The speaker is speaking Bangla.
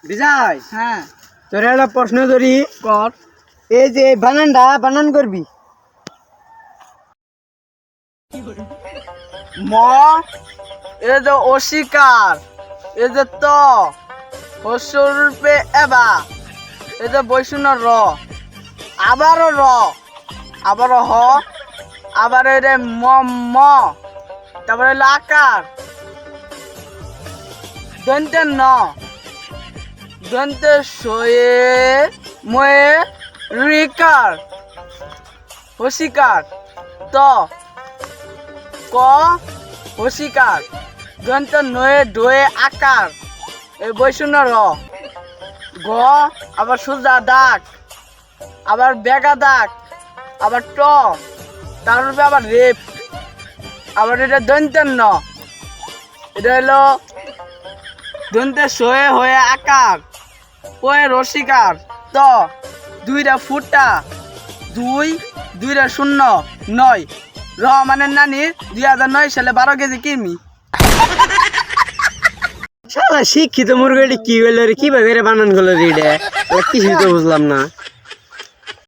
বিজয় হ্যাঁ তোর একটা প্রশ্ন ধরি কর এই যে বানানটা বানান করবি ম এ যে অস্বীকার এ যে ত হস্যরূপে এবা এ যে বৈষ্ণ র আবারও র আবারও হ আবার রে ম ম তারপরে হলো আকার দন্তের ন দন্তের সয়ে ময়ে রিকার হসিকার ত ক হসিকার দন্ত নয়ে ডয়ে আকার এই বৈষণ্য র গ আবার সোজা দাগ আবার বেগা দাগ আবার ট তারপরে আবার রেপ আবার এটা দন্তের ন এটা হলো দন্তের সয়ে হয়ে আকার ওয়ে রসিকার ত দুইটা ফুটা দুইটা শূন্য নয় রহমানের নানির 2009 সালে 12 কেজি কিমি শালা শিক্ষিত মুরগি কি হইলো রে কিভাবে রে বানান গুলো রে কিছুই তো বুঝলাম না।